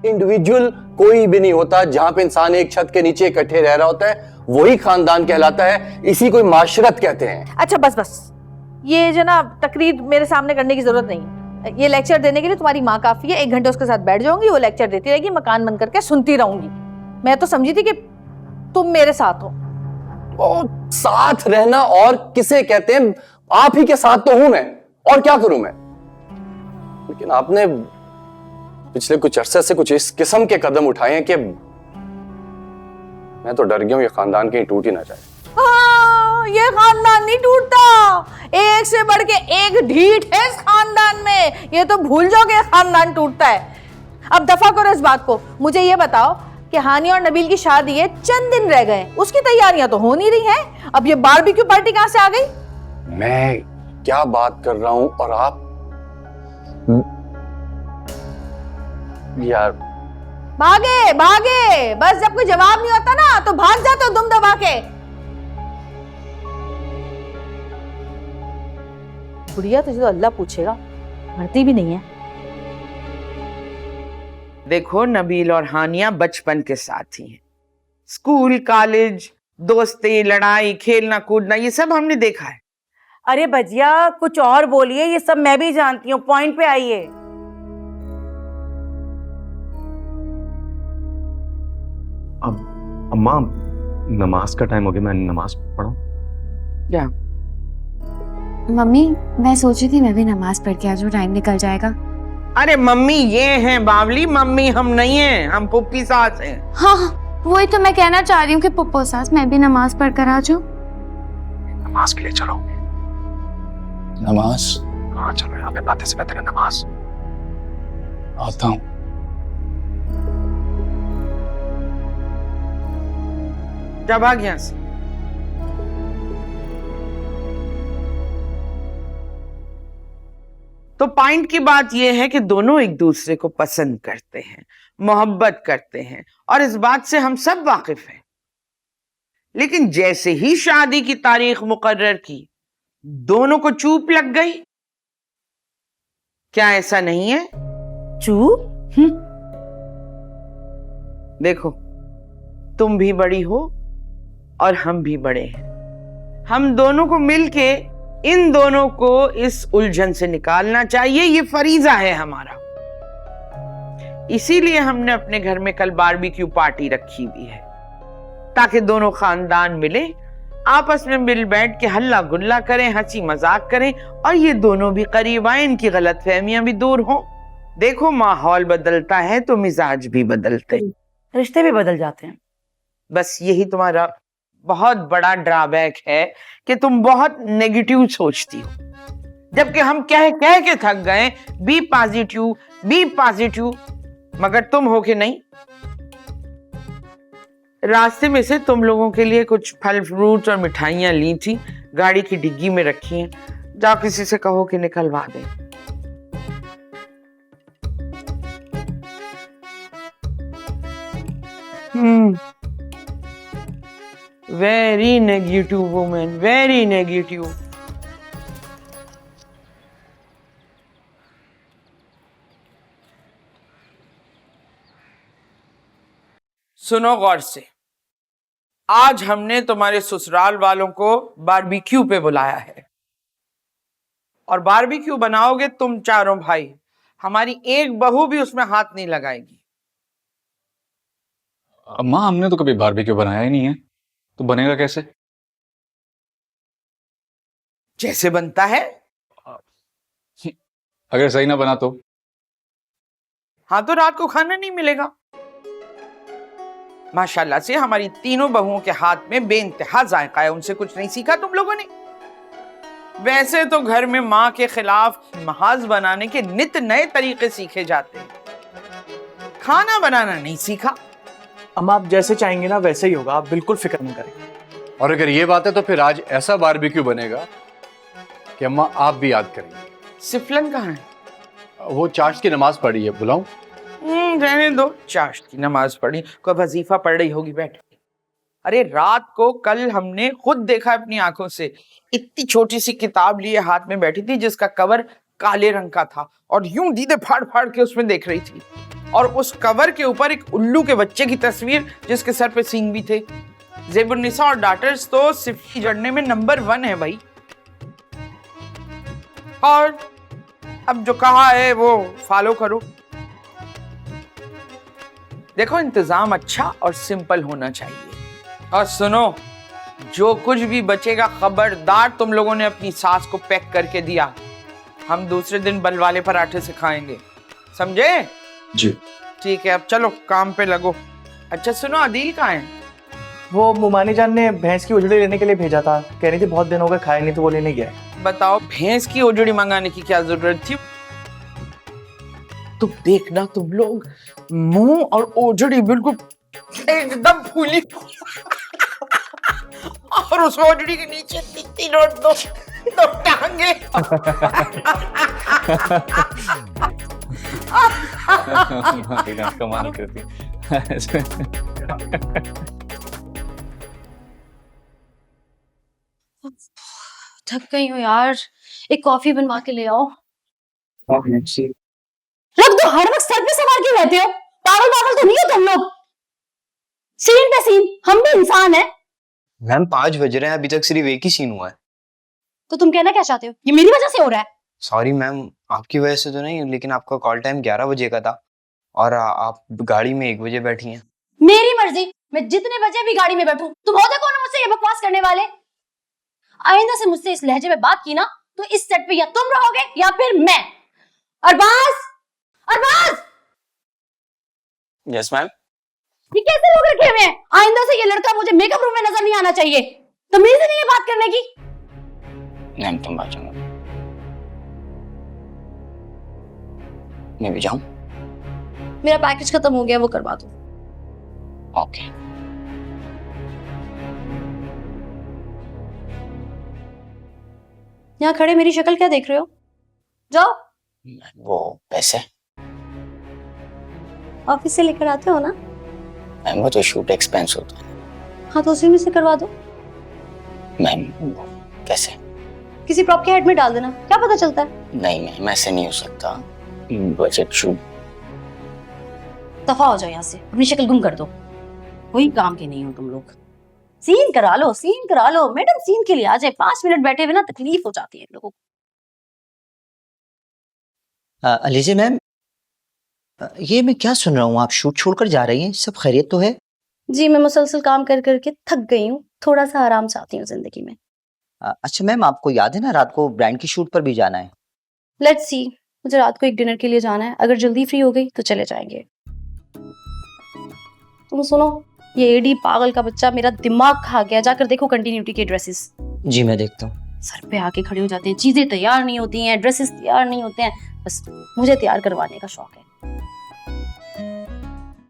Individual कोई भी नहीं होता। जहां पे इंसान एक छत के नीचे इकट्ठे रह रहा होता है वही खानदान कहलाता है, इसी को माशरत कहते हैं। अच्छा बस बस, ये जो ना तकरीर मेरे सामने करने की जरूरत नहीं है। ये लेक्चर देने के लिए तुम्हारी माँ काफी है। 1 घंटे उसके साथ बैठ जाऊंगी, वो लेक्चर देती रहेगी, मकान बंद करके सुनती रहूंगी। मैं तो समझी थी कि तुम मेरे साथ हो। और साथ रहना और किसे कहते हैं? आप ही के साथ तो हूं मैं, और क्या करूं मैं। लेकिन आपने पिछले कुछ अरसे से कुछ इस किस्म के कदम उठाए हैं कि मैं तो डर गया हूं ये खानदान कहीं टूट ही ना जाए। हाँ, ये खानदान नहीं टूटता। एक से बढ़ के एक ढीठ है इस खानदान में। ये तो भूल जाओगे खानदान टूटता है। अब दफा करो इस बात को। मुझे ये बताओ कि हानिया और नबील की शादी है, चंद दिन रह गए, उसकी तैयारियां तो हो नहीं रही हैं। अब ये बारबेक्यू पार्टी कहां से आ गई? मैं क्या बात कर रहा हूं और आप यार। भागे भागे, बस जब कोई जवाब नहीं होता ना तो भाग जाते हो दुम दबा के। बुढ़िया तुझे तो अल्लाह पूछेगा, मरती भी नहीं है। देखो, नबील और हानिया बचपन के साथी हैं। स्कूल, कॉलेज, दोस्ती, लड़ाई, खेलना कूदना, ये सब हमने देखा है। अरे भजिया कुछ और बोलिए, ये सब मैं भी जानती हूँ, पॉइंट पे आइए। अब अम्मा नमाज का टाइम हो गया, मैं नमाज पढ़ूं? क्या? मम्मी मैं सोची थी मैं भी नमाज पढ़ के आ जाऊं, टाइम निकल जाएगा। अरे मम्मी ये हैं बावली, मम्मी हम नहीं हैं, हम पुप्पी सास हैं। हाँ वही तो मैं कहना चाह रही हूँ कि पुप्पो सास मैं भी नमाज पढ़ कर आ जाऊं। नमाज के लिए चलो। नमाज? हाँ चलो, यहाँ पे बातें से बेहतर है नमाज। आता हूं। जब आ गया से तो पॉइंट की बात यह है कि दोनों एक दूसरे को पसंद करते हैं, मोहब्बत करते हैं, और इस बात से हम सब वाकिफ हैं। लेकिन जैसे ही शादी की तारीख मुकर्रर की, दोनों को चूप लग गई। क्या ऐसा नहीं है? चूप? देखो, तुम भी बड़ी हो और हम भी बड़े हैं। हम दोनों को मिलके इन दोनों को इस उलझन से निकालना चाहिए, ये फरीजा है हमारा। इसीलिए हमने अपने घर में कल बारबेक्यू पार्टी रखी हुई है, ताकि दोनों खानदान मिले, आपस में मिल बैठ के हल्ला गुल्ला करें, हंसी मजाक करें, और ये दोनों भी करीब आए, इनकी गलतफहमियां भी दूर हों। देखो, माहौल बदलता है तो मिजाज भी बदलते हैं, रिश्ते भी बदल जाते हैं। बस यही तुम्हारा बहुत बड़ा ड्रॉबैक है कि तुम बहुत नेगेटिव सोचती हो, जबकि हम कह कह के थक गए बी पॉजिटिव, मगर तुम हो कि नहीं। रास्ते में से तुम लोगों के लिए कुछ फल फ्रूट और मिठाइयां ली थी, गाड़ी की डिग्गी में रखी हैं, जाओ किसी से कहो कि निकलवा दे। Very negative women, very negative. सुनो गौर से, आज हमने तुम्हारे ससुराल वालों को बारबेक्यू पे बुलाया है, और बारबेक्यू बनाओगे तुम चारों भाई, हमारी एक बहू भी उसमें हाथ नहीं लगाएगी। अम्मा हमने तो कभी बारबेक्यू बनाया ही नहीं है, तो बनेगा कैसे? जैसे बनता है। अगर सही ना बना तो? हाँ, तो रात को खाना नहीं मिलेगा। माशाल्लाह से हमारी तीनों बहुओं के हाथ में बेइंतहा जायका है, उनसे कुछ नहीं सीखा तुम लोगों ने? वैसे तो घर में माँ के खिलाफ महाज बनाने के नित नए तरीके सीखे जाते हैं, खाना बनाना नहीं सीखा। अम्मा आप जैसे चाहेंगे ना वैसे ही होगा, आप बिल्कुल फिक्र नहीं करें। और अगर ये बात है तो फिर आज ऐसा बारबेक्यू बनेगा कि अम्मा आप भी याद करेंगे। सिफलन कहाँ है? वो चाश्त की नमाज पढ़ी है, बुलाऊं? रहने दो, चाश्त की नमाज पढ़ी, कोई वजीफा पढ़ रही होगी बैठ। अरे रात को कल हमने खुद देखा अपनी आंखों से, इतनी छोटी सी किताब लिए हाथ में बैठी थी जिसका कवर काले रंग का था और यूं दीदे फाड़ फाड़ के उसमें देख रही थी, और उस कवर के ऊपर एक उल्लू के बच्चे की तस्वीर जिसके सर पे सींग भी थे। ज़ेबुन्निसा और डॉटर्स तो सिर्फ जड़ने में नंबर 1 है भाई। और अब जो कहा है वो फॉलो करो। देखो, इंतजाम अच्छा और सिंपल होना चाहिए। और सुनो, जो कुछ भी बचेगा खबरदार तुम लोगों ने अपनी सास को पैक करके दिया, हम दूसरे दिन बल वाले पराठे से खाएंगे, समझे? जी। ठीक है, अब चलो काम पे लगो। अच्छा सुनो, अदील कहाँ है? वो मुमानी जान ने भैंस की उजड़ी लेने के लिए भेजा था, कह रही थी बहुत दिन हो गए खाए नहीं, तो वो लेने गया है। बताओ, भैंस की उजड़ी मंगाने की क्या जरूरत थी? तुम देखना, तुम लोग मुंह और ओजड़ी बिल्कुल एकदम फूली और उस ओजड़ी के नीचे दो टांगे। कमाल करती। थक गई हूँ यार, एक कॉफी बनवा के ले आओ। रख दो, हर वक्त सर पे सवार क्यों रहते हो? पागल पागल तो नहीं हो तुम लोग? सीन पे सीन, हम भी इंसान हैं। मैम 5 बज रहे हैं, अभी तक सिर्फ एक ही सीन हुआ है। तो तुम कहना क्या चाहते हो? ये मेरी वजह से हो रहा है? सॉरी मैम, आपकी वजह से तो नहीं, लेकिन आपका कॉल टाइम 11 बजे का था और आप गाड़ी में 1 बजे बैठी हैं। मेरी मर्जी, मैं जितने बजे भी गाड़ी में बैठूं। तुम होते कौन हो मुझसे ये बकवास करने वाले? आइंदा से मुझसे इस लहजे में बात की ना तो इस सेट पे या तुम रहोगे या फिर मैं। अरबाज, अरबाज! Yes ma'am. ये कैसे लोग रखे हुए हैं? आइंदा से ये लड़का मुझे मेकअप रूम में नजर नहीं आना चाहिए। तमीज नहीं है बात करने की। मैम तुम बात सुनो, मैं भी जाऊं? मेरा पैकेज खत्म हो गया, वो करवा दो। ओके। यहाँ खड़े मेरी शक्ल क्या देख रहे हो? जाओ। वो पैसे ऑफिस से लेकर आते हो ना? मैम वो तो शूट एक्सपेंस होता है। हाँ तो उसी में से करवा दो। मैम कैसे? किसी प्रॉप के हेड में डाल देना, क्या पता चलता है। नहीं मैम, ऐसे नहीं हो सकता, बजट शूट। दफा हो जाओ यहाँ से, अपनी शक्ल गुम कर दो। कोई काम के नहीं हो तुम लोग। सीन करा लो, सीन करा लो। मैडम सीन के लिए आ जाए, 5 मिनट बैठे हुए ना तकलीफ हो जाती है इन लोगों को। अलीजे मैम, ये मैं क्या सुन रहा हूँ, आप शूट छोड़कर जा रही हैं? सब खैरियत तो है? जी, मैं मुसलसल काम कर करके थक गई हूँ, थोड़ा सा आराम चाहती हूँ जिंदगी में। अच्छा मैम, आपको याद है ना रात को ब्रांड की शूट पर भी जाना है? लेट्स सी, मुझे रात को एक डिनर के लिए जाना है, अगर जल्दी फ्री हो गई तो चले जाएंगे। तुम सुनो, ये एडी पागल का बच्चा मेरा दिमाग खा गया। जाकर देखो कंटिन्यूटी के ड्रेसेस। जी मैं देखता हूँ। सर पे आके खड़े हो जाते हैं, चीजें तैयार नहीं होती हैं, ड्रेसेस तैयार नहीं होते हैं, बस मुझे तैयार करवाने का शौक है।